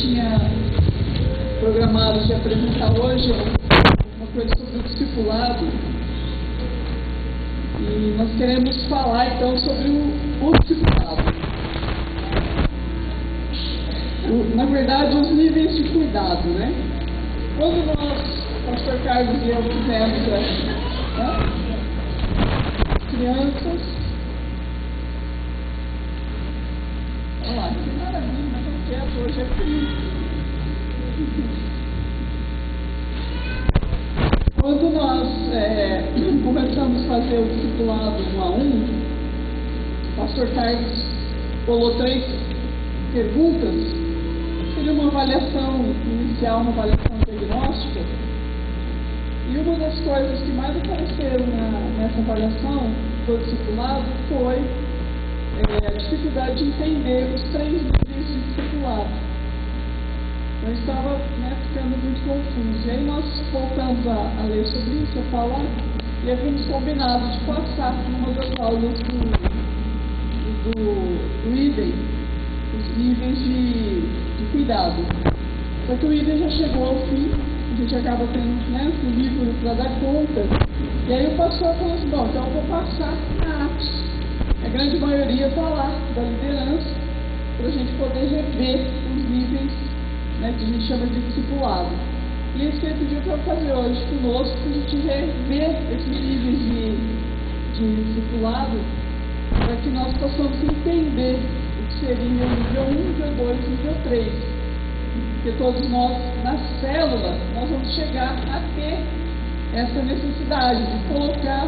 tinha programado de apresentar hoje uma coisa sobre o discipulado. E nós queremos falar então sobre o discipulado. Na verdade, os níveis de cuidado, né? Quando nós, pastor Carlos e eu fizemos crianças, olha lá, que maravilha, mas não quero, hoje é frio. Quando nós começamos a fazer o discipulado 1 a 1, o pastor Carlos falou 3 perguntas. Seria uma avaliação inicial, uma avaliação diagnóstica. E uma das coisas que mais apareceram nessa avaliação do discipulado foi a dificuldade de entender os 3 níveis de discipulado. Eu estava ficando muito confuso. E aí nós voltamos a ler sobre isso, a falar, e havíamos combinado de passar numa das aulas do IDEM, os níveis de cuidado. Só que o IDEM já chegou ao fim, a gente acaba tendo o livro para dar conta, e aí o pastor falou assim, bom, então eu vou passar na Atos. A grande maioria está lá, da liderança, para a gente poder rever os níveis que a gente chama de discipulado. E isso que ele pediu para fazer hoje conosco, para a gente rever esses níveis de discipulado, para que nós possamos entender o que seria o nível 1, nível 2 e nível 3. Porque todos nós, na célula, nós vamos chegar a ter essa necessidade de colocar,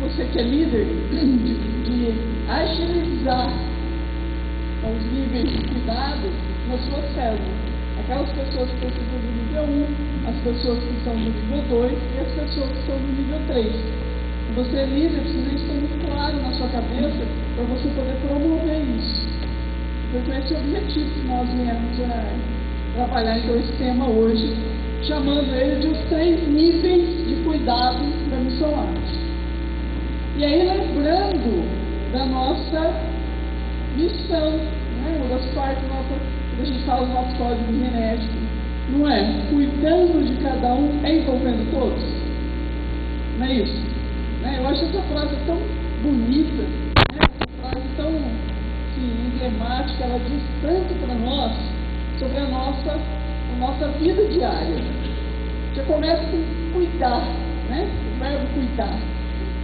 você que é líder, de agilizar os níveis de cuidado na sua célula. Aquelas pessoas que precisam do nível 1, as pessoas que estão no nível 2 e as pessoas que estão no nível 3. E você, líder, precisa isso ter muito claro na sua cabeça para você poder promover isso. Foi com esse objetivo que nós viemos trabalhar então esse tema hoje, chamando ele de os 3 níveis de cuidado da Missão Atos. E aí, lembrando da nossa missão, uma das partes da nossa, quando a gente fala do nosso código genético, não é? Cuidando de cada um, envolvendo todos. Não é isso? Eu acho essa frase tão bonita, essa frase tão emblemática, ela diz tanto para nós sobre a nossa vida diária. Já começa com cuidar, o verbo cuidar.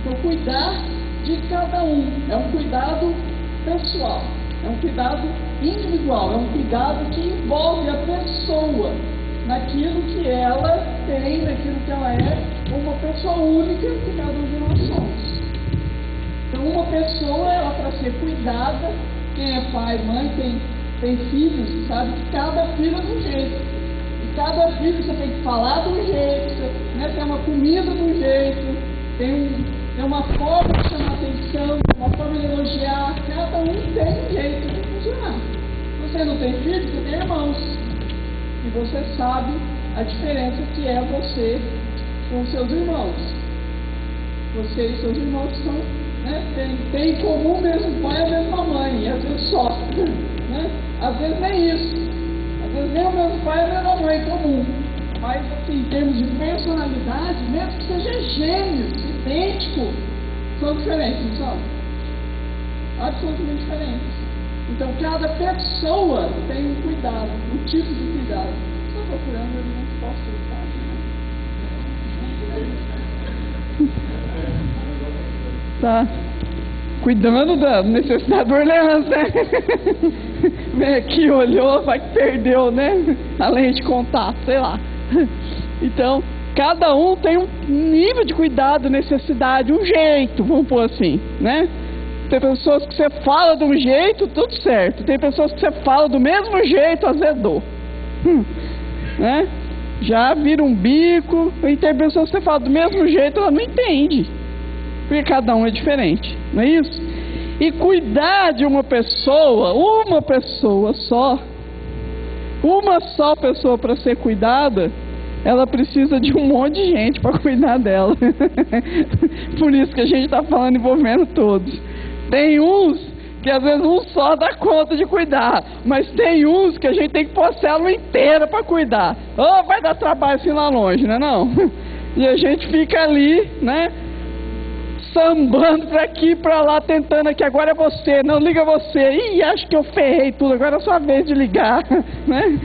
Então, cuidar de cada um é um cuidado pessoal, é um cuidado individual, é um cuidado que envolve a pessoa naquilo que ela tem, naquilo que ela é, uma pessoa única que cada um de nós somos. Então, uma pessoa, ela para ser cuidada, quem é pai, mãe, tem filhos, sabe que cada filho é de um jeito. E cada filho você tem que falar de um jeito, tem uma comida de um jeito, tem uma forma de chamar atenção, uma forma de elogiar. Cada um tem um jeito de funcionar. Você não tem filho, você tem irmãos. E você sabe a diferença que é você com seus irmãos. Você e seus irmãos são, tem em comum o mesmo pai e a mesma mãe, e às vezes só. Às vezes nem isso. Às vezes nem o mesmo pai e a mesma mãe em comum. Mas, assim, em termos de personalidade, mesmo que seja gêmeos, idênticos, são diferentes, não são? Absolutamente diferentes. Então, cada pessoa tem um cuidado, um tipo de cuidado. Estou procurando, eu não posso estar. Tá. Cuidando da necessidade do Orleans, Vem aqui, olhou, vai que perdeu, a lente de contato, sei lá. Então, cada um tem um nível de cuidado, necessidade, um jeito, vamos pôr assim, Tem pessoas que você fala de um jeito, tudo certo. Tem pessoas que você fala do mesmo jeito, azedou. Já vira um bico. E tem pessoas que você fala do mesmo jeito, ela não entende. Porque cada um é diferente, não é isso? E cuidar de uma pessoa só, uma só pessoa para ser cuidada, ela precisa de um monte de gente para cuidar dela. Por isso que a gente está falando envolvendo todos. Tem uns que às vezes um só dá conta de cuidar, mas tem uns que a gente tem que pôr a célula inteira para cuidar. Oh, vai dar trabalho assim lá longe, não é não? E a gente fica ali, né, sambando para aqui e para lá, tentando aqui, agora é você, não, liga você. Ih, acho que eu ferrei tudo, agora é a sua vez de ligar, né?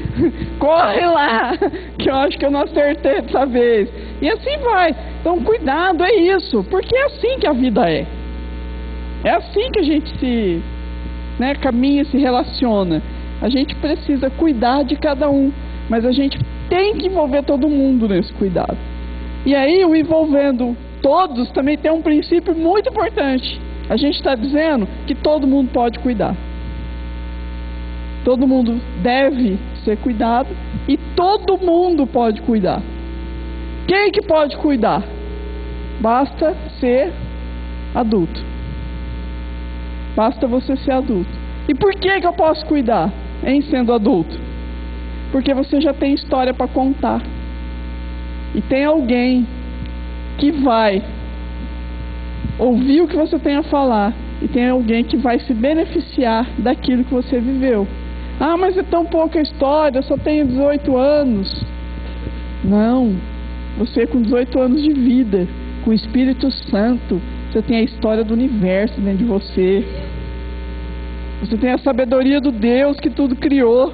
Corre lá, que eu acho que eu não acertei dessa vez. E assim vai. Então cuidado, é isso, porque é assim que a vida é. É assim que a gente se, né, caminha, se relaciona. A gente precisa cuidar de cada um, mas a gente tem que envolver todo mundo nesse cuidado. E aí, o envolvendo todos também tem um princípio muito importante. A gente está dizendo que todo mundo pode cuidar. Todo mundo deve ser cuidado e todo mundo pode cuidar. Quem que pode cuidar? Basta ser adulto. Basta você ser adulto. E por que eu posso cuidar em sendo adulto? Porque você já tem história para contar. E tem alguém que vai ouvir o que você tem a falar. E tem alguém que vai se beneficiar daquilo que você viveu. Ah, mas é tão pouca história, eu só tenho 18 anos. Não. Você com 18 anos de vida, com o Espírito Santo, você tem a história do universo dentro de você. Você tem a sabedoria do Deus que tudo criou.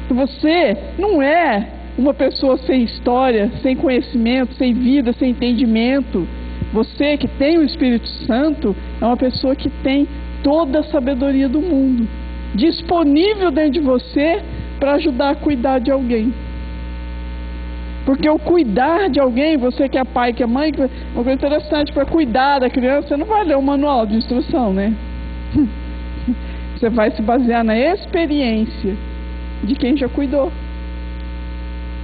Você não é uma pessoa sem história, sem conhecimento, sem vida, sem entendimento. Você que tem o Espírito Santo é uma pessoa que tem toda a sabedoria do mundo disponível dentro de você para ajudar a cuidar de alguém. Porque o cuidar de alguém, você que é pai, que é mãe, uma coisa interessante, para cuidar da criança, você não vai ler um manual de instrução, né? Você vai se basear na experiência de quem já cuidou.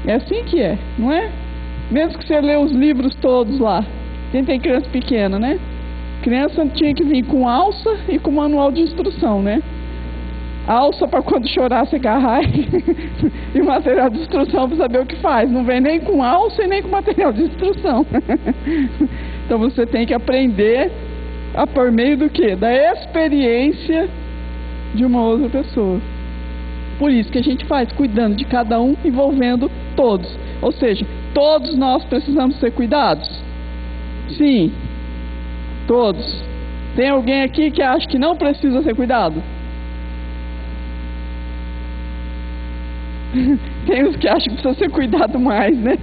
É assim que é, não é? Mesmo que você lê os livros todos lá. Quem tem criança pequena, né? Criança tinha que vir com alça e com manual de instrução, né? Alça para quando chorar você agarrar e material de instrução para saber o que faz. Não vem nem com alça e nem com material de instrução. Então você tem que aprender por meio do quê? Da experiência de uma outra pessoa. Por isso que a gente faz, cuidando de cada um, envolvendo todos. Ou seja, todos nós precisamos ser cuidados? Sim, todos. Tem alguém aqui que acha que não precisa ser cuidado? Tem os que acham que precisa ser cuidado mais, né?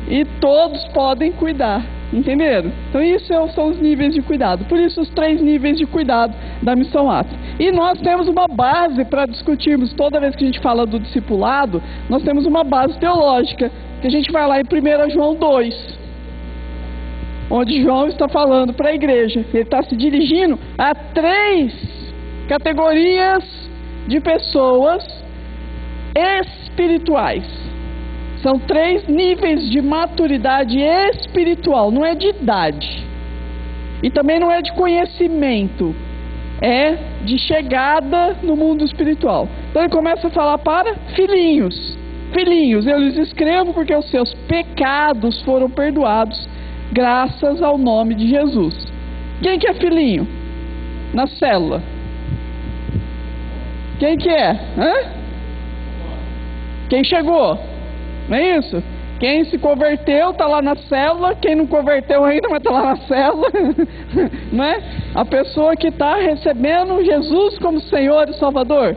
E todos podem cuidar, entenderam? Então isso são os níveis de cuidado. Por isso os 3 níveis de cuidado da missão Atos. E nós temos uma base para discutirmos, toda vez que a gente fala do discipulado, nós temos uma base teológica, que a gente vai lá em 1 João 2, onde João está falando para a igreja. Ele está se dirigindo a 3 categorias de pessoas espirituais. São 3 níveis de maturidade espiritual, não é de idade. E também não é de conhecimento, é de chegada no mundo espiritual. Então ele começa a falar para filhinhos. Filhinhos, eu lhes escrevo porque os seus pecados foram perdoados, graças ao nome de Jesus. Quem que é filhinho? Na célula. Quem que é? Hã? Quem chegou? Não é isso? Quem se converteu está lá na célula. Quem não converteu ainda, mas está lá na célula. Não é? A pessoa que está recebendo Jesus como Senhor e Salvador.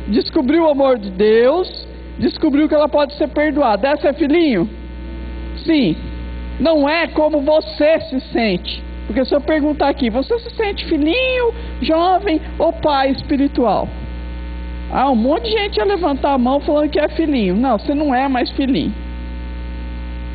Descobriu o amor de Deus. Descobriu que ela pode ser perdoada. Essa é filhinho? Sim. Não é como você se sente. Porque se eu perguntar aqui, você se sente filhinho, jovem ou pai espiritual? Ah, um monte de gente ia levantar a mão falando que é filhinho. Não, você não é mais filhinho.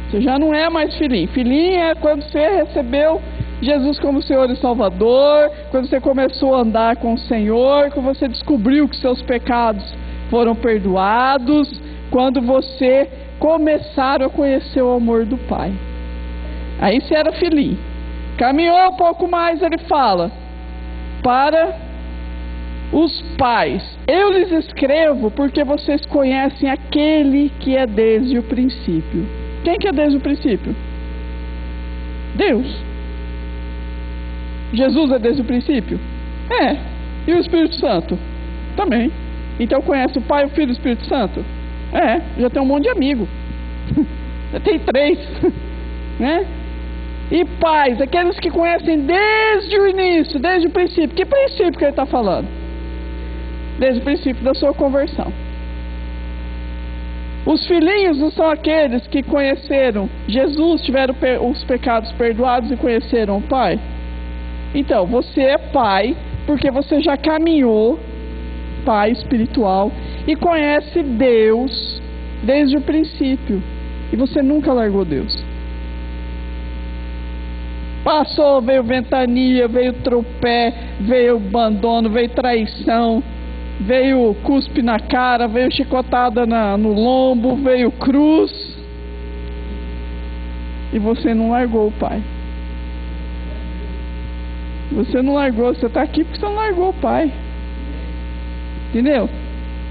Você já não é mais filhinho. Filhinho é quando você recebeu Jesus como Senhor e Salvador, quando você começou a andar com o Senhor, quando você descobriu que seus pecados foram perdoados, quando você começaram a conhecer o amor do Pai. Aí você era filhinho. Caminhou um pouco mais, ele fala, para os pais, eu lhes escrevo porque vocês conhecem aquele que é desde o princípio. Quem que é desde o princípio? Deus. Jesus é desde o princípio? E o Espírito Santo? Também. Então conhece o Pai, o Filho e o Espírito Santo? Já tem um monte de amigo. Já tem 3. Né? E pais, aqueles que conhecem desde o início, desde o princípio. Que princípio que ele está falando? Desde o princípio da sua conversão. Os filhinhos não são aqueles que conheceram Jesus, tiveram os pecados perdoados e conheceram o Pai? Então, você é pai porque você já caminhou, pai espiritual, e conhece Deus desde o princípio. E você nunca largou Deus. Passou, veio ventania, veio tropé, veio abandono, veio traição, veio cuspe na cara, veio chicotada no lombo, veio cruz. E você não largou o Pai. Você não largou, você está aqui porque você não largou o Pai. Entendeu?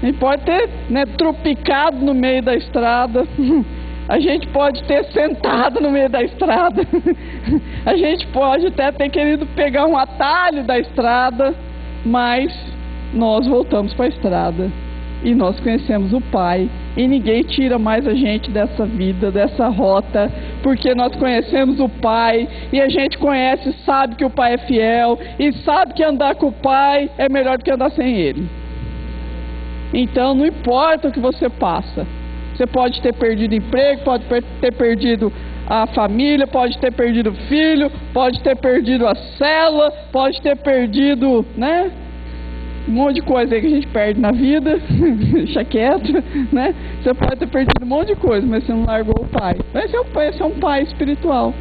A gente pode ter tropicado no meio da estrada. A gente pode ter sentado no meio da estrada. A gente pode até ter querido pegar um atalho da estrada. Mas nós voltamos para a estrada. E nós conhecemos o Pai. E ninguém tira mais a gente dessa vida, dessa rota. Porque nós conhecemos o Pai. E a gente conhece, sabe que o Pai é fiel. E sabe que andar com o Pai é melhor do que andar sem Ele. Então não importa o que você passa. Você pode ter perdido emprego, pode ter perdido a família, pode ter perdido o filho, pode ter perdido a célula, pode ter perdido, um monte de coisa aí que a gente perde na vida. Deixa quieto, Você pode ter perdido um monte de coisa, mas você não largou o Pai. Esse é um pai espiritual.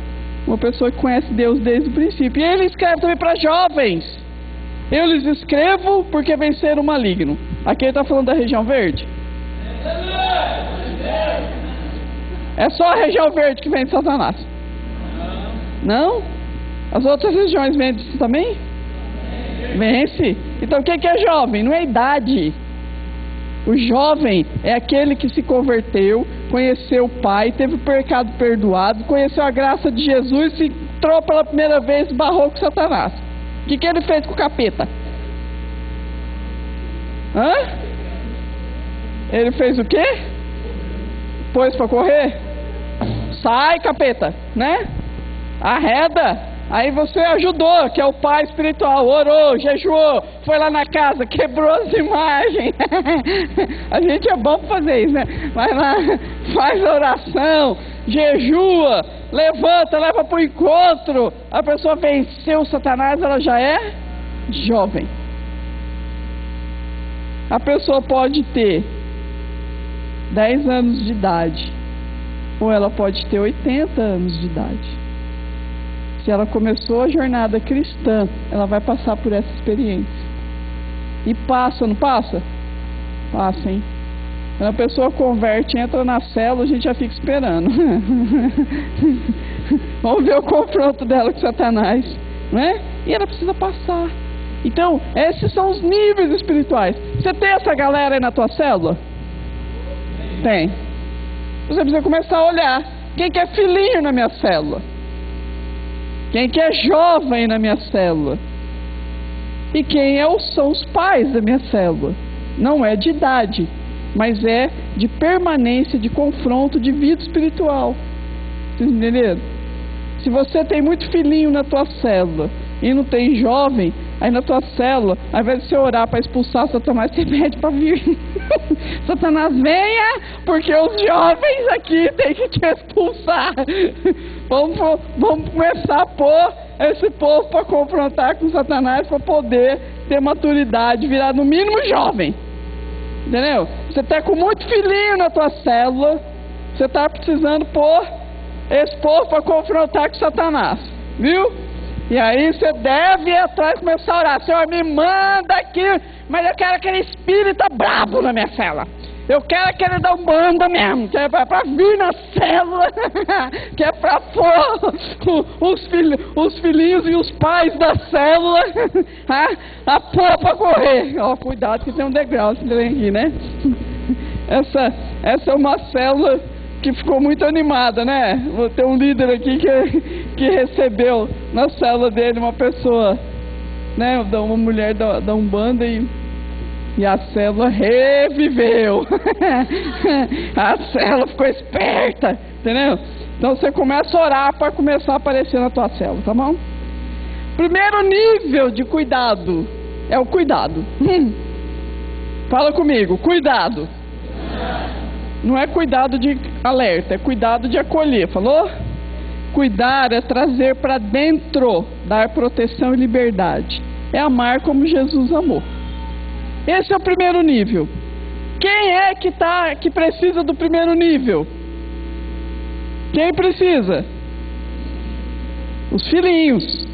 Uma pessoa que conhece Deus desde o princípio. E ele escreve também para jovens. Eu lhes escrevo porque venceram o maligno. Aqui ele está falando da região verde. É só a região verde que vence Satanás? Não? As outras regiões vencem também? Vence. Então o que é jovem? Não é idade. O jovem é aquele que se converteu, conheceu o Pai, teve o pecado perdoado, conheceu a graça de Jesus e entrou pela primeira vez e barrou com Satanás. O que ele fez com o capeta? Ele fez o quê? Pôs para correr? Sai, capeta, Arreda. Aí você ajudou, que é o pai espiritual. Orou, jejuou, foi lá na casa, quebrou as imagens. A gente é bom para fazer isso, Vai lá, faz a oração, jejua, levanta, leva para o encontro. A pessoa venceu o Satanás, ela já é jovem. A pessoa pode ter 10 anos de idade, ou ela pode ter 80 anos de idade. Se ela começou a jornada cristã, ela vai passar por essa experiência. E passa, não passa? Passa, hein? Quando a pessoa converte, entra na célula, a gente já fica esperando. Vamos ver o confronto dela com Satanás, E ela precisa passar. Então, esses são os níveis espirituais. Você tem essa galera aí na tua célula? Tem. Você precisa começar a olhar. Quem que é filhinho na minha célula? Quem que é jovem na minha célula? E quem são os pais da minha célula? Não é de idade, mas é de permanência, de confronto, de vida espiritual. Vocês entenderam? Se você tem muito filhinho na tua célula e não tem jovem, aí na tua célula, ao invés de você orar para expulsar Satanás, você pede para vir. Satanás, venha, porque os jovens aqui têm que te expulsar. Vamos começar a pôr esse povo para confrontar com Satanás, para poder ter maturidade, virar no mínimo jovem. Entendeu? Você está com muito filhinho na tua célula, você está precisando pôr esse povo para confrontar com Satanás. Viu? E aí você deve ir atrás e começar a orar. Senhor, me manda aqui, mas eu quero aquele espírita brabo na minha célula. Eu quero aquele da Umbanda mesmo, que é para vir na célula, que é para pôr os filhinhos e os pais da célula a pôr para correr. Ó, cuidado que tem um degrau esse trem aqui, Essa é uma célula que ficou muito animada, Vou ter um líder aqui que recebeu na célula dele uma pessoa né, uma mulher da Umbanda e a célula reviveu. A célula ficou esperta, entendeu? Então você começa a orar para começar a aparecer na tua célula, tá bom? Primeiro nível de cuidado é o cuidado. Fala comigo, cuidado. Não é cuidado de alerta, é cuidado de acolher, falou? Cuidar é trazer para dentro, dar proteção e liberdade. É amar como Jesus amou. Esse é o primeiro nível. Quem é que precisa do primeiro nível? Quem precisa? Os filhinhos.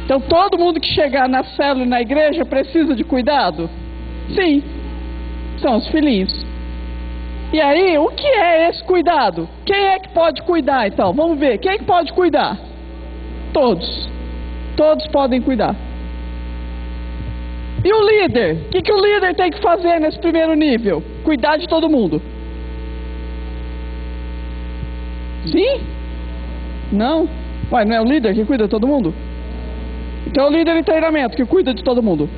Então todo mundo que chegar na célula e na igreja precisa de cuidado? Sim, são os filhinhos. E aí, o que é esse cuidado? Quem é que pode cuidar então? Vamos ver, quem é que pode cuidar? Todos. Todos podem cuidar. E o líder? O que o líder tem que fazer nesse primeiro nível? Cuidar de todo mundo. Sim? Não? Ué, não é o líder que cuida de todo mundo? Então é o líder em treinamento que cuida de todo mundo.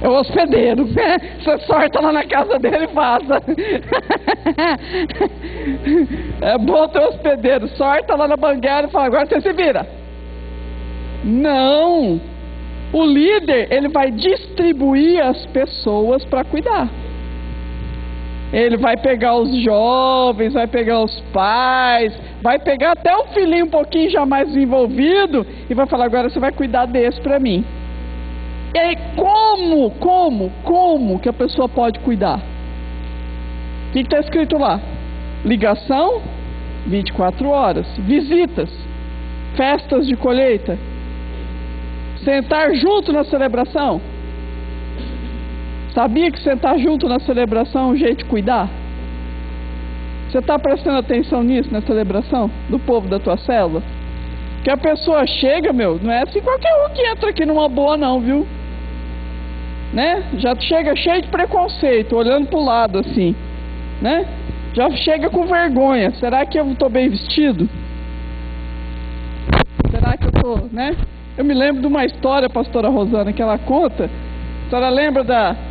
É o hospedeiro. Você sorta lá na casa dele e vaza. É bom ter hospedeiro. Sorta lá na banguela e fala, agora você se vira. Não. O líder, ele vai distribuir as pessoas para cuidar. Ele vai pegar os jovens, vai pegar os pais, vai pegar até o filhinho um pouquinho já mais envolvido e vai falar, agora você vai cuidar desse para mim. E aí, como que a pessoa pode cuidar? O que está escrito lá? Ligação, 24 horas. Visitas, festas de colheita. Sentar junto na celebração. Sabia que sentar junto na celebração é um jeito de cuidar? Você está prestando atenção nisso, na celebração? Do povo da tua célula? Que a pessoa chega, não é assim qualquer um que entra aqui numa boa não, viu? Né? Já chega cheio de preconceito, olhando pro lado assim, né? Já chega com vergonha. Será que eu estou bem vestido? Será que eu estou, né? Eu me lembro de uma história, pastora Rosana, que ela conta. A senhora lembra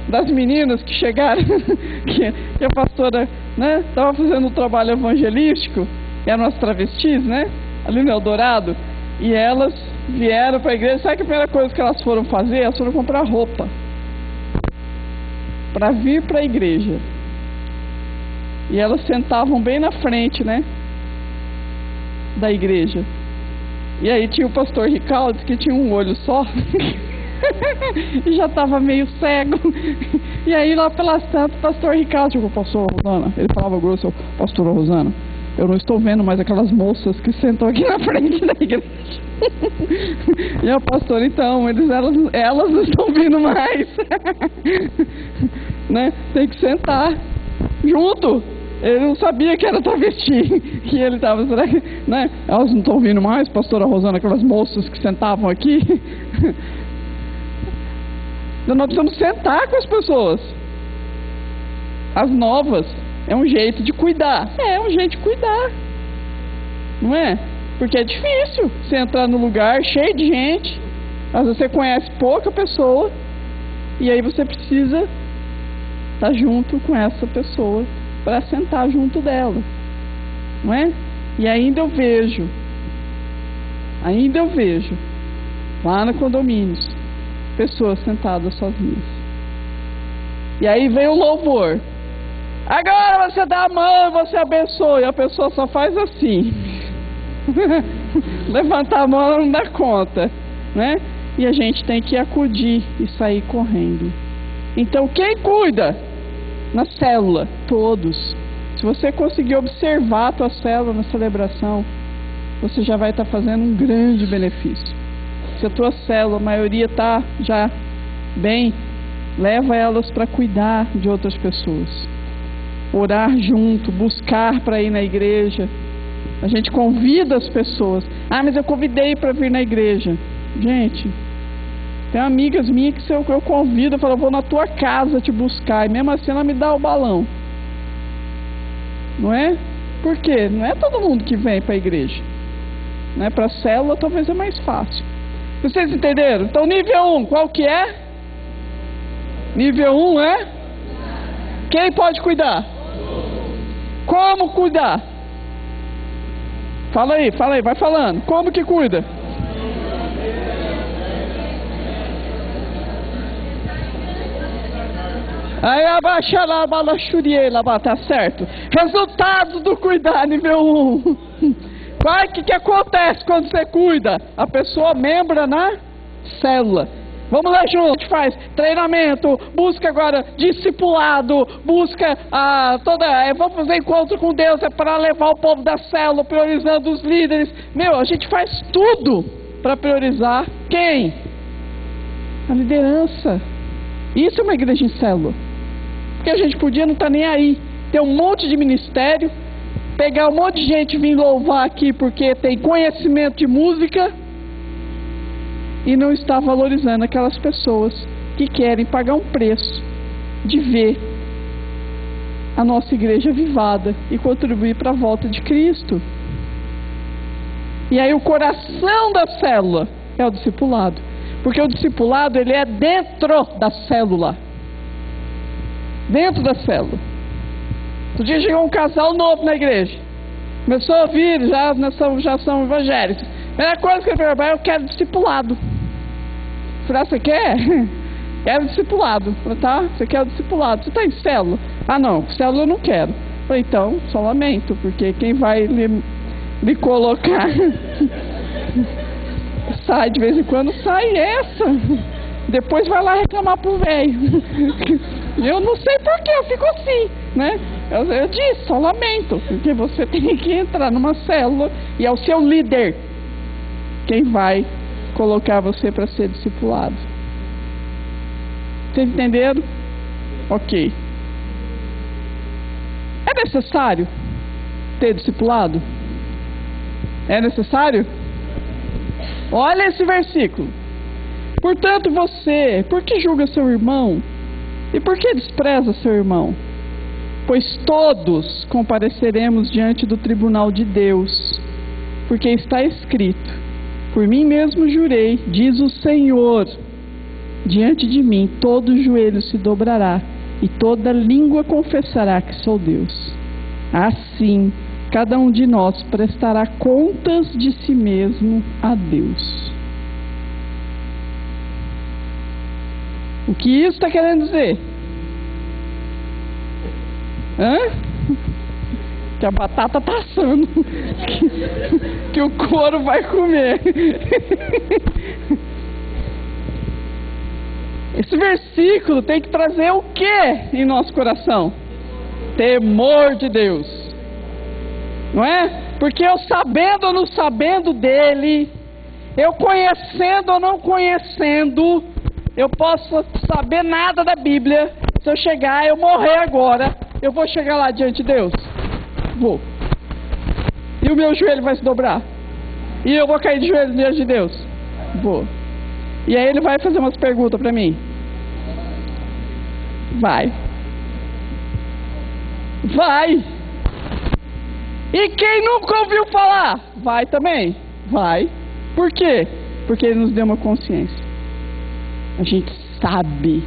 das meninas que chegaram, que a pastora, né, estava fazendo um trabalho evangelístico, eram as travestis, né, ali no Eldorado, e elas vieram para a igreja. Sabe que a primeira coisa que elas foram fazer? Elas foram comprar roupa para vir para a igreja. E elas sentavam bem na frente, né, da igreja. E aí tinha o pastor Ricaldo, que tinha um olho só. E já estava meio cego. E aí lá pelas tantas, o pastor Ricardo chegou, pastor Rosana, ele falava grosso, pastora Rosana, eu não estou vendo mais aquelas moças que sentam aqui na frente da igreja. E a pastora, então, elas não estão vindo mais. Né? Tem que sentar junto. Ele não sabia que era travesti. E ele estava, será que, né? Elas não estão vindo mais, pastora Rosana, aquelas moças que sentavam aqui. Então nós precisamos sentar com as pessoas. As novas. É um jeito de cuidar. É um jeito de cuidar. Não é? Porque é difícil você entrar no lugar cheio de gente. Às vezes você conhece pouca pessoa. E aí você precisa estar junto com essa pessoa para sentar junto dela. Não é? E ainda eu vejo lá no condomínios, pessoas sentadas sozinhas. E aí vem o louvor. Agora você dá a mão, você abençoa. E a pessoa só faz assim. Levantar a mão, ela não dá conta, né? E a gente tem que acudir e sair correndo. Então quem cuida na célula? Todos. Se você conseguir observar a tua célula na celebração, você já vai estar fazendo um grande benefício. Se a tua célula, a maioria está já bem, leva elas para cuidar de outras pessoas. Orar junto, buscar para ir na igreja. A gente convida as pessoas. Ah, mas eu convidei para vir na igreja. Gente, tem amigas minhas que eu convido, eu falo, eu vou na tua casa te buscar. E mesmo assim ela me dá o balão. Não é? Por quê? Não é todo mundo que vem para a igreja. Né? Para a célula talvez é mais fácil. Vocês entenderam? Então, nível 1, qual que é? Nível 1 é? Quem pode cuidar? Como cuidar? Fala aí, vai falando. Como que cuida? Aí abaixa lá, balachurie lá, tá certo. Resultados do cuidar, nível 1. O que acontece quando você cuida? A pessoa membra na célula. Vamos lá junto, a gente faz treinamento, busca agora discipulado, busca vamos fazer encontro com Deus, é para levar o povo da célula, priorizando os líderes. A gente faz tudo para priorizar quem? A liderança. Isso é uma igreja em célula. Porque a gente podia não estar nem aí, ter um monte de ministério, pegar um monte de gente e vir louvar aqui porque tem conhecimento de música e não está valorizando aquelas pessoas que querem pagar um preço de ver a nossa igreja avivada e contribuir para a volta de Cristo. E aí o coração da célula é o discipulado, porque o discipulado ele é dentro da célula. Dentro da célula. Outro dia chegou um casal novo na igreja. Começou a ouvir, já são evangélicos. A primeira coisa que ele falou, eu quero discipulado. Eu falei, você quer? Quero discipulado. Eu falei, tá, você quer o discipulado. Você está em célula? Ah, não, célula eu não quero. Eu falei, então, só lamento, porque quem vai lhe colocar sai de vez em quando, sai essa. Depois vai lá reclamar pro velho. Eu não sei porquê, eu fico assim, né? Eu disse, só lamento, porque você tem que entrar numa célula e é o seu líder quem vai colocar você para ser discipulado. Vocês entenderam? Ok. É necessário ter discipulado? É necessário? Olha esse versículo. Portanto, você, por que julga seu irmão? E por que despreza seu irmão? Pois todos compareceremos diante do tribunal de Deus, porque está escrito: por mim mesmo jurei, diz o Senhor, diante de mim todo joelho se dobrará e toda língua confessará que sou Deus. Assim, cada um de nós prestará contas de si mesmo a Deus. O que isso está querendo dizer? Que a batata está assando, que o couro vai comer. Esse versículo tem que trazer o que em nosso coração? Temor de Deus. Não é? Porque eu sabendo ou não sabendo dele, eu conhecendo ou não conhecendo, eu posso saber nada da Bíblia. Se eu chegar, eu morrer agora, eu vou chegar lá diante de Deus? Vou. E o meu joelho vai se dobrar? E eu vou cair de joelhos diante de Deus? Vou. E aí ele vai fazer umas perguntas para mim? Vai. Vai. E quem nunca ouviu falar? Vai também? Vai. Por quê? Porque ele nos deu uma consciência. A gente sabe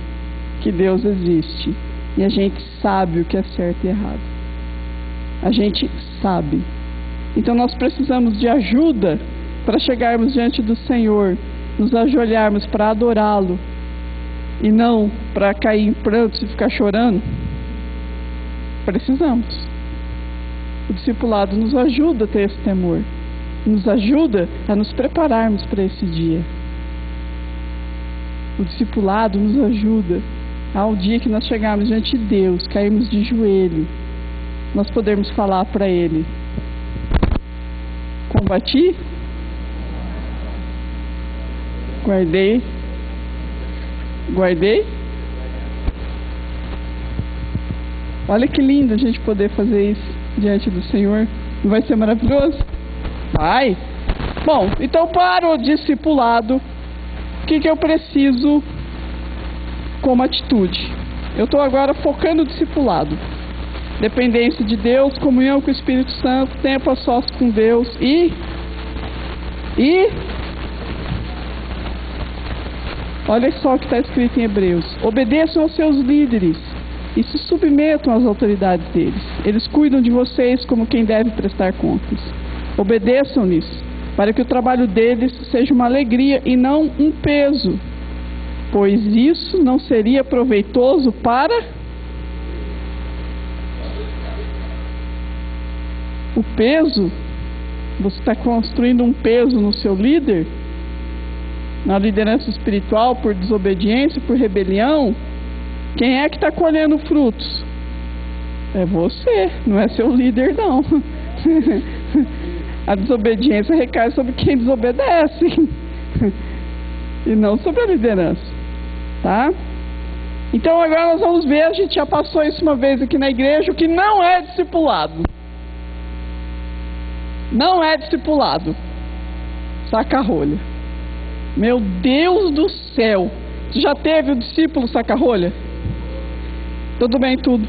que Deus existe. E a gente sabe o que é certo e errado. A gente sabe. Então nós precisamos de ajuda para chegarmos diante do Senhor, nos ajoelharmos para adorá-lo e não para cair em prantos e ficar chorando. Precisamos. O discipulado nos ajuda a ter esse temor, nos ajuda a nos prepararmos para esse dia. O discipulado nos ajuda ao dia que nós chegarmos diante de Deus, cairmos de joelho, nós podermos falar para Ele: combati, guardei. Olha que lindo a gente poder fazer isso diante do Senhor. Não vai ser maravilhoso? Vai! Bom, então para o discipulado, o que eu preciso como atitude? Eu estou agora focando no discipulado. Dependência de Deus, comunhão com o Espírito Santo, tempo a sós com Deus e Olha só o que está escrito em Hebreus. Obedeçam aos seus líderes e se submetam às autoridades deles. Eles cuidam de vocês como quem deve prestar contas. Obedeçam-lhes, para que o trabalho deles seja uma alegria e não um peso, pois isso não seria proveitoso para o peso. Você está construindo um peso no seu líder, na liderança espiritual, por desobediência, por rebelião. Quem é que está colhendo frutos? É você, não é seu líder, não. A desobediência recai sobre quem desobedece e não sobre a liderança, tá? Então agora nós vamos ver, a gente já passou isso uma vez aqui na igreja, o que não é discipulado. Não é discipulado. Saca-rolha. Meu Deus do céu! Você já teve o discípulo saca-rolha? Tudo bem, tudo.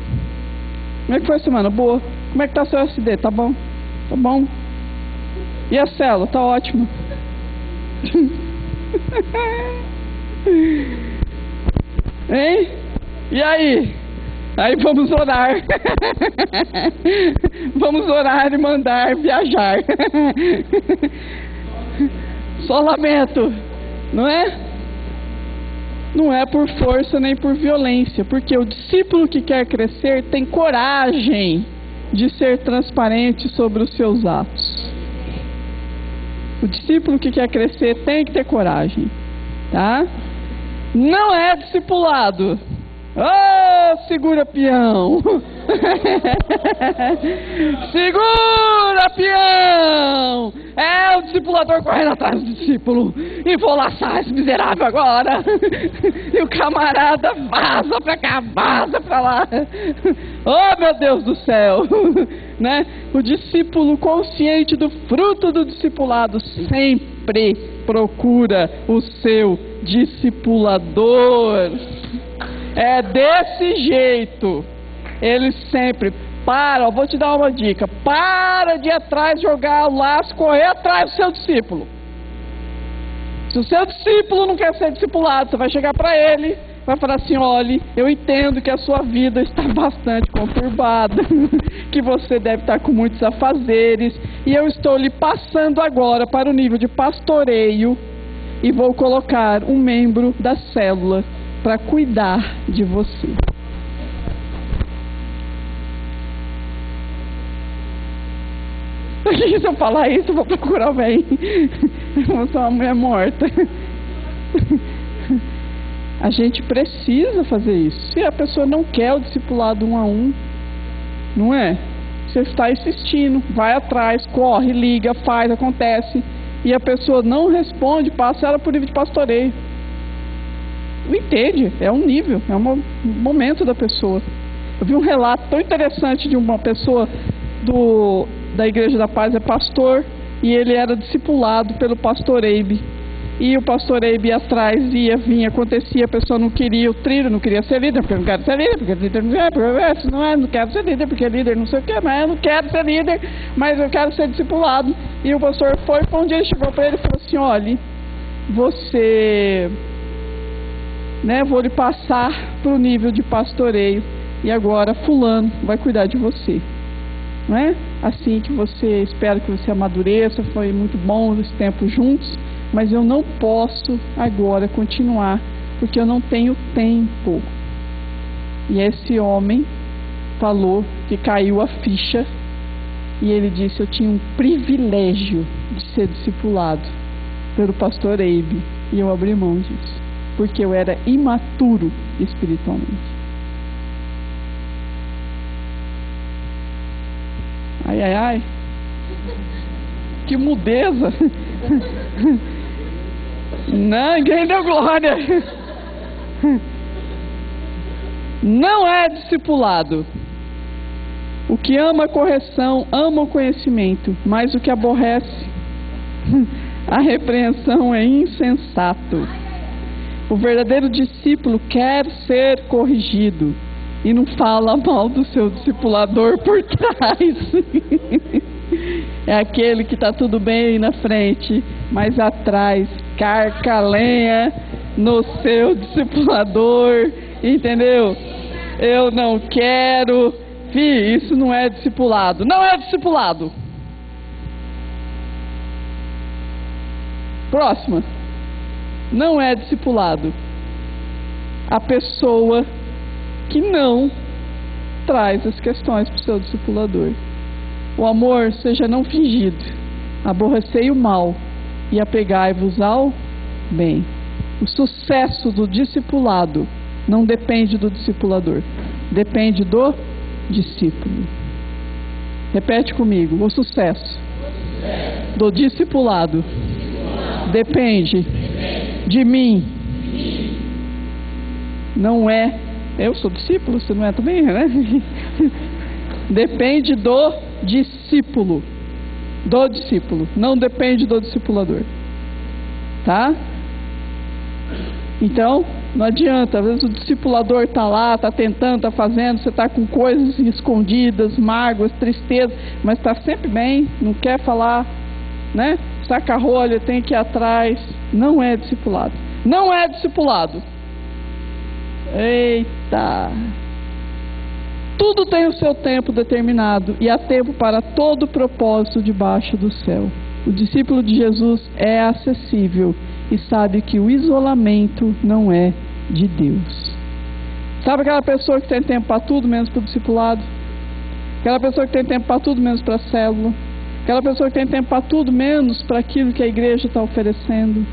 Como é que foi a semana? Boa. Como é que tá seu SD? Tá bom? Tá bom? E a célula? Tá ótimo. Hein? E aí? Aí vamos orar. Vamos orar e mandar viajar. Só lamento, não é? Não é por força nem por violência, porque o discípulo que quer crescer tem coragem de ser transparente sobre os seus atos. O discípulo que quer crescer tem que ter coragem, tá? Não é discipulado. Oh, segura peão. Segura peão. É o discipulador correndo atrás do discípulo. E vou laçar esse miserável agora. E o camarada vaza pra cá, vaza pra lá. Oh, meu Deus do céu, né? O discípulo consciente do fruto do discipulado sempre procura o seu discipulador. É desse jeito. Ele sempre para. Vou te dar uma dica: para de ir atrás, jogar o laço, correr atrás do seu discípulo. Se o seu discípulo não quer ser discipulado, você vai chegar para ele, vai falar assim: olha, eu entendo que a sua vida está bastante conturbada, que você deve estar com muitos afazeres, e eu estou lhe passando agora para o nível de pastoreio e vou colocar um membro da célula para cuidar de você. Se eu falar isso, eu vou procurar alguém. Eu vou ser uma mulher morta. A gente precisa fazer isso. Se a pessoa não quer o discipulado 1 a 1, não é? Você está insistindo, vai atrás, corre, liga, faz, acontece, e a pessoa não responde, passa ela por nível de pastoreio. Entende? É um nível, é um momento da pessoa. Eu vi um relato tão interessante de uma pessoa da Igreja da Paz, é pastor, e ele era discipulado pelo pastor Eibe. E o pastor Eibe ia atrás, vinha, acontecia, a pessoa não queria o trilho, não queria ser líder, porque eu não quero ser líder, porque líder não quero ser líder, porque líder não sei o que, mas eu não quero ser líder, mas eu quero ser discipulado. E o pastor foi um dia ele chegou para ele e falou assim: olha, você, né, vou lhe passar para o nível de pastoreio, e agora fulano vai cuidar de você. Não é? Assim que você, espero que você amadureça, foi muito bom esse tempo juntos, mas eu não posso agora continuar, porque eu não tenho tempo. E esse homem falou que caiu a ficha, e ele disse: eu tinha um privilégio de ser discipulado pelo pastor Eibe, e eu abri mão disso, porque eu era imaturo espiritualmente. Ai, ai, ai. Que mudeza. Não, ninguém deu glória. Não é discipulado. O que ama a correção, ama o conhecimento, mas o que aborrece a repreensão é insensato. O verdadeiro discípulo quer ser corrigido e não fala mal do seu discipulador por trás. É aquele que está tudo bem na frente, mas atrás carca a lenha no seu discipulador, entendeu? Eu não quero. Isso não é discipulado. Não é discipulado. Próxima. Não é discipulado a pessoa que não traz as questões para o seu discipulador. O amor seja não fingido, aborrecei o mal e apegai-vos ao bem. O sucesso do discipulado não depende do discipulador, depende do discípulo. Repete comigo: o sucesso do discipulado depende de mim. Não é, eu sou discípulo, você não é também, né? Depende do discípulo. Do discípulo, não depende do discipulador. Tá? Então, não adianta, às vezes o discipulador está lá, está tentando, está fazendo, você está com coisas escondidas, mágoas, tristeza, mas está sempre bem, não quer falar, né? Saca a rolha, tem que ir atrás. Não é discipulado. Não é discipulado. Eita! Tudo tem o seu tempo determinado e há tempo para todo propósito debaixo do céu. O discípulo de Jesus é acessível e sabe que o isolamento não é de Deus. Sabe aquela pessoa que tem tempo para tudo menos para o discipulado? Aquela pessoa que tem tempo para tudo menos para a célula? Aquela pessoa que tem tempo para tudo menos para aquilo que a igreja está oferecendo?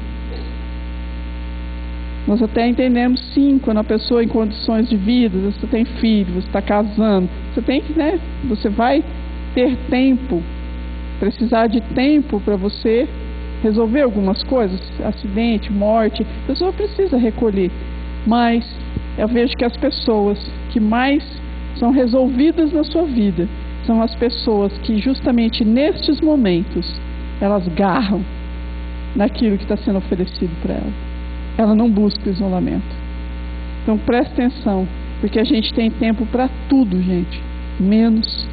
Nós até entendemos, sim, quando a pessoa em condições de vida, você tem filho, você está casando, você tem que, né? Você vai ter tempo, precisar de tempo para você resolver algumas coisas, acidente, morte, a pessoa precisa recolher. Mas eu vejo que as pessoas que mais são resolvidas na sua vida são as pessoas que justamente nestes momentos elas garram naquilo que está sendo oferecido para ela. Ela não busca isolamento. Então preste atenção, porque a gente tem tempo para tudo, gente, menos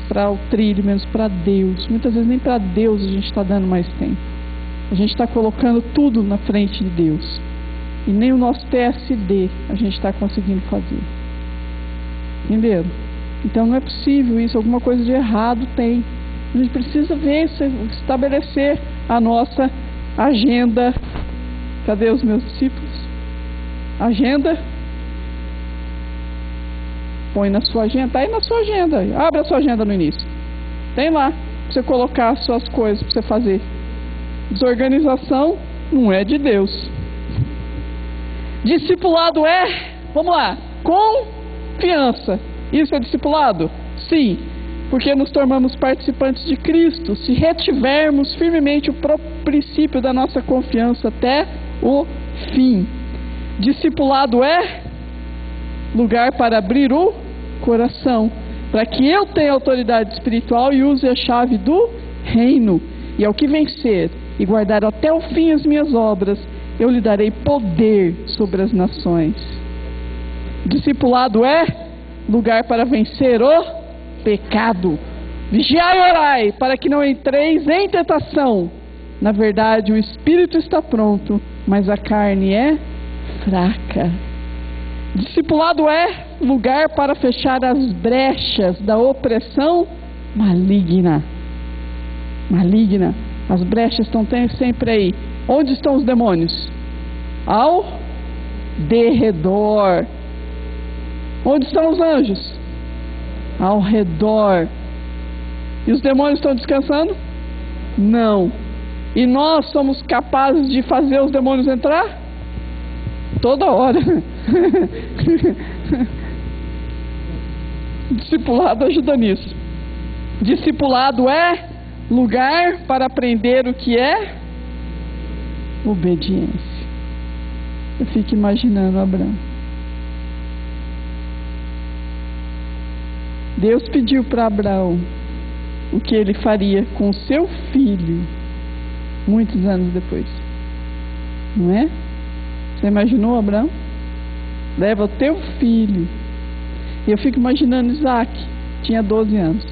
para o trilho, menos para Deus. Muitas vezes nem para Deus a gente está dando mais tempo. A gente está colocando tudo na frente de Deus e nem o nosso TSD a gente está conseguindo fazer. Entenderam? Então não é possível isso, alguma coisa de errado tem. A gente precisa ver, estabelecer a nossa agenda. Cadê os meus discípulos? Agenda. Põe na sua agenda. Está aí na sua agenda. Abre a sua agenda no início. Tem lá. Para você colocar as suas coisas para você fazer. Desorganização não é de Deus. Discipulado é, vamos lá, confiança. Isso é discipulado? Sim. Porque nos tornamos participantes de Cristo, se retivermos firmemente o próprio princípio da nossa confiança até o fim. Discipulado é lugar para abrir o coração, para que eu tenha autoridade espiritual e use a chave do reino. E ao que vencer e guardar até o fim as minhas obras, eu lhe darei poder sobre as nações. Discipulado é lugar para vencer o pecado. Vigiai e orai, para que não entreis em tentação. Na verdade, o espírito está pronto, mas a carne é fraca. Discipulado é lugar para fechar as brechas da opressão maligna. Maligna. As brechas estão sempre aí. Onde estão os demônios? Ao derredor. Onde estão os anjos? Ao redor. E os demônios estão descansando? Não. E nós somos capazes de fazer os demônios entrar? Toda hora. Discipulado ajuda nisso. Discipulado é lugar para aprender o que é obediência. Eu fico imaginando Abraão. Deus pediu para Abraão o que ele faria com o seu filho muitos anos depois. Não é? Você imaginou, Abraão? Leva o teu filho. E eu fico imaginando Isaac, tinha 12 anos.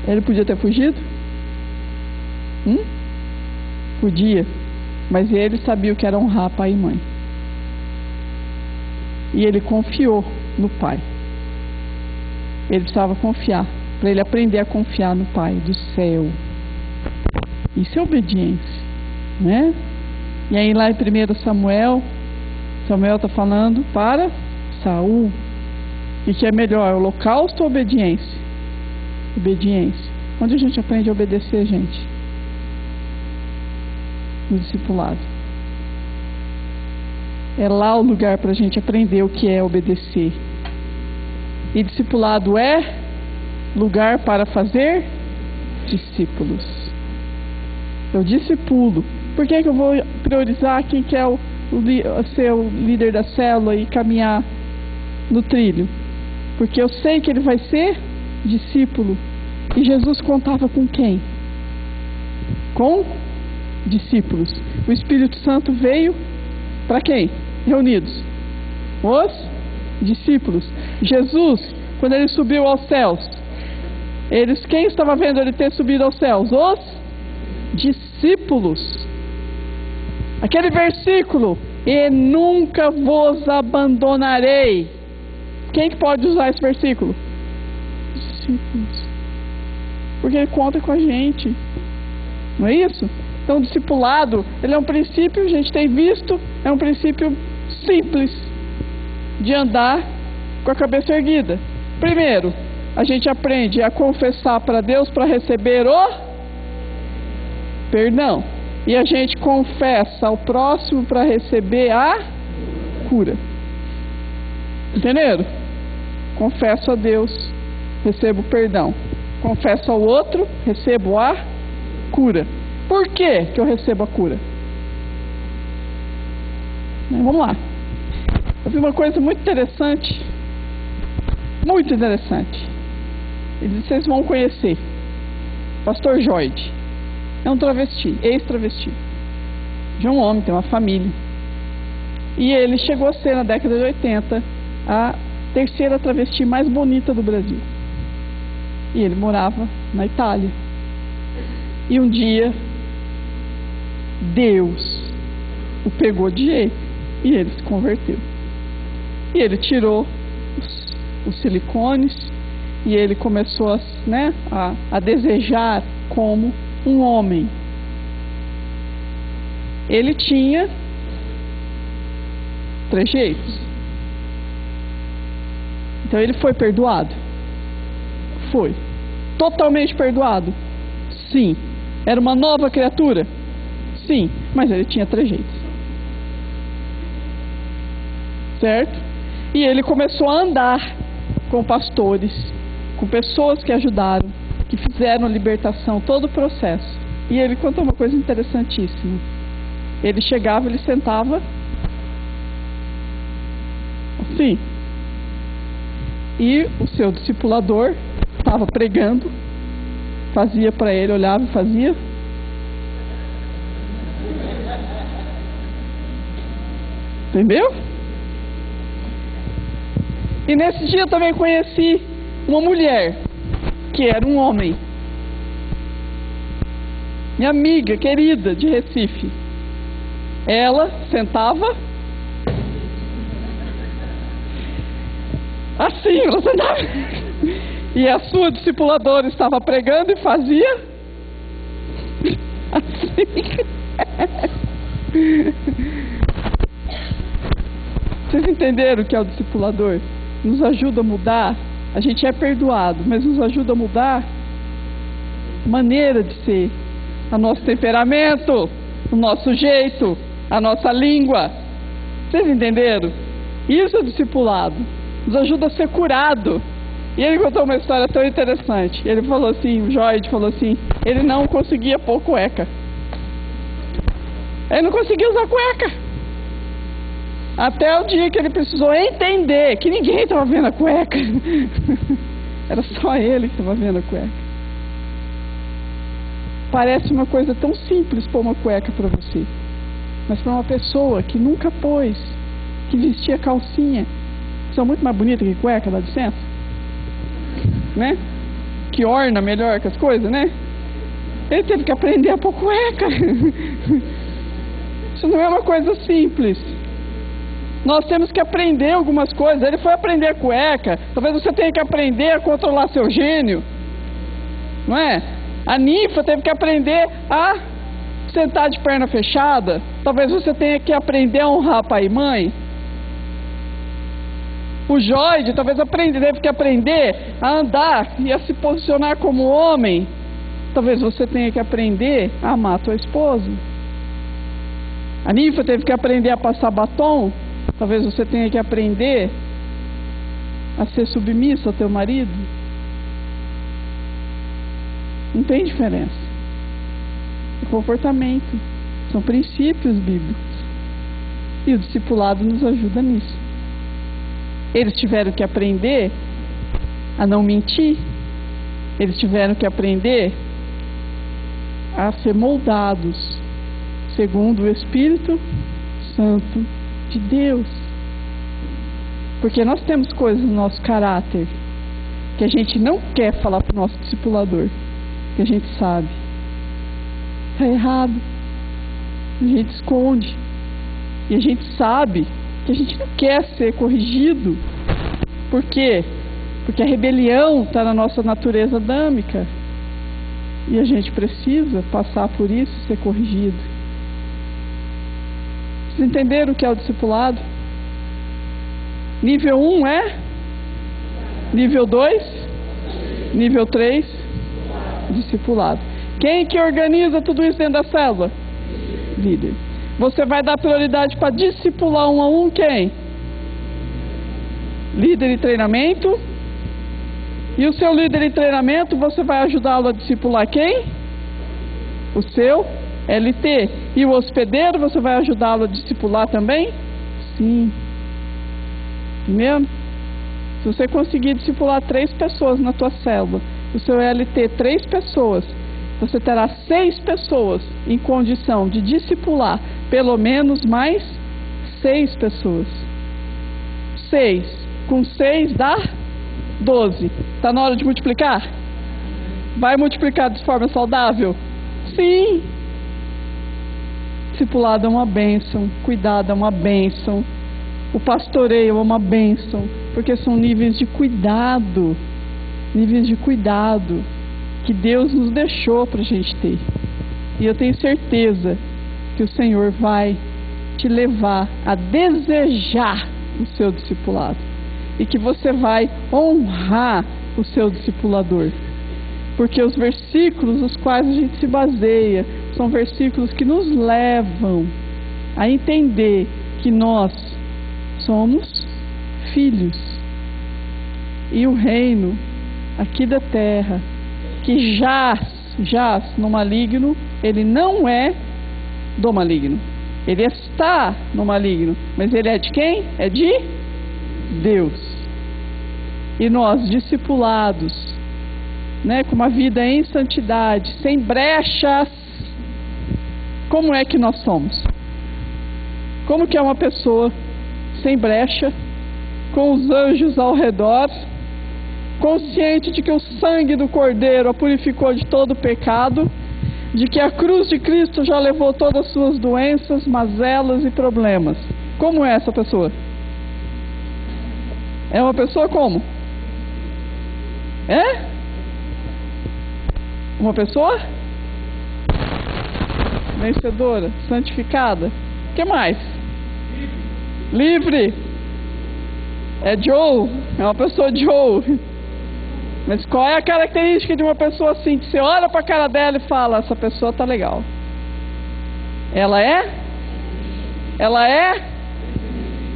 Ele podia ter fugido? Podia, mas ele sabia o que era honrar pai e mãe. E ele confiou no pai. Ele precisava confiar, para ele aprender a confiar no Pai do céu. Isso é obediência, né? E aí lá em 1 Samuel está falando para Saul. O que é melhor, holocausto ou obediência? Obediência. Onde a gente aprende a obedecer, gente? No discipulado. É lá o lugar para a gente aprender o que é obedecer. E discipulado é lugar para fazer discípulos. Eu discipulo. Por que eu vou priorizar quem quer ser o líder da célula e caminhar no trilho? Porque eu sei que ele vai ser discípulo. E Jesus contava com quem? Com discípulos. O Espírito Santo veio para quem? Reunidos. Os discípulos. Jesus, quando ele subiu aos céus, quem estava vendo ele ter subido aos céus? Os discípulos. Aquele versículo, e nunca vos abandonarei. Quem que pode usar esse versículo? Discípulos. Porque ele conta com a gente. Não é isso? Então o discipulado, ele é um princípio, a gente tem visto, é um princípio simples de andar com a cabeça erguida. Primeiro, a gente aprende a confessar para Deus para receber o perdão. E a gente confessa ao próximo para receber a cura. Entenderam? Confesso a Deus, recebo perdão. Confesso ao outro, recebo a cura. Por que eu recebo a cura? Vamos lá. Eu vi uma coisa muito interessante. Muito interessante. Vocês vão conhecer. Pastor Joide. É um travesti, ex-travesti. De um homem, tem uma família. E ele chegou a ser, na década de 80, a terceira travesti mais bonita do Brasil. E ele morava na Itália. E um dia, Deus o pegou de jeito e ele se converteu. E ele tirou os silicones e ele começou a desejar como um homem. Ele tinha trejeitos. Então ele foi perdoado? Foi. Totalmente perdoado? Sim. Era uma nova criatura? Sim. Mas ele tinha trejeitos. Certo? E ele começou a andar com pastores, com pessoas que ajudaram, que fizeram a libertação, todo o processo. E ele contou uma coisa interessantíssima. Ele chegava, ele sentava assim. E o seu discipulador estava pregando, fazia para ele, olhava e fazia. Entendeu? E nesse dia eu também conheci uma mulher, que era um homem. Minha amiga querida de Recife. Ela sentava assim, ela sentava. E a sua discipuladora estava pregando e fazia assim. Vocês entenderam o que é o discipulador? Nos ajuda a mudar. A gente é perdoado, mas nos ajuda a mudar a maneira de ser, o nosso temperamento, o nosso jeito, a nossa língua. Vocês entenderam? Isso é discipulado. Nos ajuda a ser curado. E ele contou uma história tão interessante. Ele falou assim, o Joide falou assim, ele não conseguia pôr cueca. Ele não conseguia usar cueca. Até o dia que ele precisou entender que ninguém estava vendo a cueca. Era só ele que estava vendo a cueca. Parece uma coisa tão simples pôr uma cueca para você. Mas para uma pessoa que nunca pôs, que vestia calcinha, são muito mais bonitas que cueca, dá licença? Né? Que orna melhor que as coisas, né? Ele teve que aprender a pôr cueca. Isso não é uma coisa simples. Nós temos que aprender algumas coisas. Ele foi aprender cueca. Talvez você tenha que aprender a controlar seu gênio. Não é? A ninfa teve que aprender a sentar de perna fechada. Talvez você tenha que aprender a honrar pai e mãe. O Joide talvez teve que aprender a andar e a se posicionar como homem. Talvez você tenha que aprender a amar a tua esposa. A ninfa teve que aprender a passar batom. Talvez você tenha que aprender a ser submissa ao teu marido. Não tem diferença. É comportamento. São princípios bíblicos. E o discipulado nos ajuda nisso. Eles tiveram que aprender a não mentir. Eles tiveram que aprender a ser moldados segundo o Espírito Santo de Deus. Porque nós temos coisas no nosso caráter que a gente não quer falar para o nosso discipulador, que a gente sabe está errado, a gente esconde, e a gente sabe que a gente não quer ser corrigido. Por quê? Porque a rebelião está na nossa natureza adâmica e a gente precisa passar por isso e ser corrigido. Vocês entenderam o que é o discipulado? Nível 1 é? Nível 2? Nível 3? Discipulado. Quem que organiza tudo isso dentro da célula? Líder. Você vai dar prioridade para discipular um a um quem? Líder de treinamento. E o seu líder de treinamento, você vai ajudá-lo a discipular quem? O seu LT. E o hospedeiro, você vai ajudá-lo a discipular também? Sim. Entendendo? Se você conseguir discipular 3 pessoas na tua célula, o seu LT 3 pessoas, você terá 6 pessoas em condição de discipular pelo menos mais 6 pessoas. 6 com 6 dá 12. Está na hora de multiplicar? Vai multiplicar de forma saudável? Sim. Discipulado é uma bênção, cuidado é uma bênção, o pastoreio é uma bênção, porque são níveis de cuidado que Deus nos deixou para a gente ter. E eu tenho certeza que o Senhor vai te levar a desejar o seu discipulado e que você vai honrar o seu discipulador, porque os versículos nos quais a gente se baseia são versículos que nos levam a entender que nós somos filhos e o reino aqui da terra que jaz no maligno, ele não é do maligno, ele está no maligno, mas ele é de quem? É de Deus. E nós, discipulados, né, com uma vida em santidade, sem brechas, como é que nós somos? Como que é uma pessoa sem brecha, com os anjos ao redor, consciente de que o sangue do Cordeiro a purificou de todo pecado, de que a cruz de Cristo já levou todas as suas doenças, mazelas e problemas? Como é essa pessoa? É uma pessoa como? É? Uma pessoa vencedora, santificada. O que mais? Livre. É Joe, é uma pessoa Joe. Mas qual é a característica de uma pessoa assim, que você olha para a cara dela e fala, essa pessoa tá legal? Ela é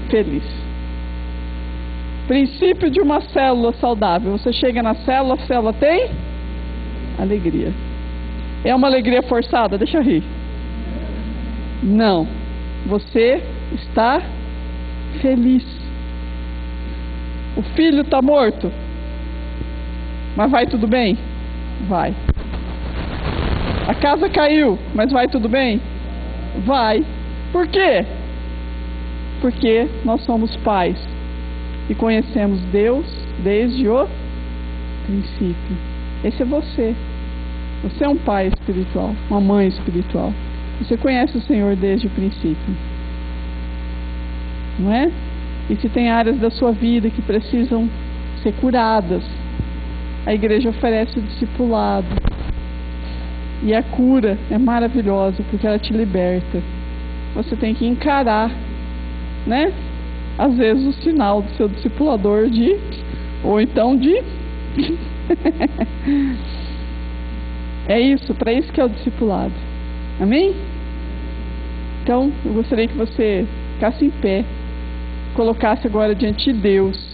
feliz. Princípio de uma célula saudável. Você chega na célula, a célula tem alegria. É uma alegria forçada? Deixa eu rir. Não. Você está feliz. O filho está morto, mas vai tudo bem? Vai. A casa caiu, mas vai tudo bem? Vai. Por quê? Porque nós somos pais e conhecemos Deus desde o princípio. Esse é você. Você é um pai espiritual, uma mãe espiritual. Você conhece o Senhor desde o princípio. Não é? E se tem áreas da sua vida que precisam ser curadas, a igreja oferece o discipulado. E a cura é maravilhosa, porque ela te liberta. Você tem que encarar, né? Às vezes o sinal do seu discipulador ou então de... É isso, para isso que é o discipulado. Amém? Então, eu gostaria que você ficasse em pé, colocasse agora diante de Deus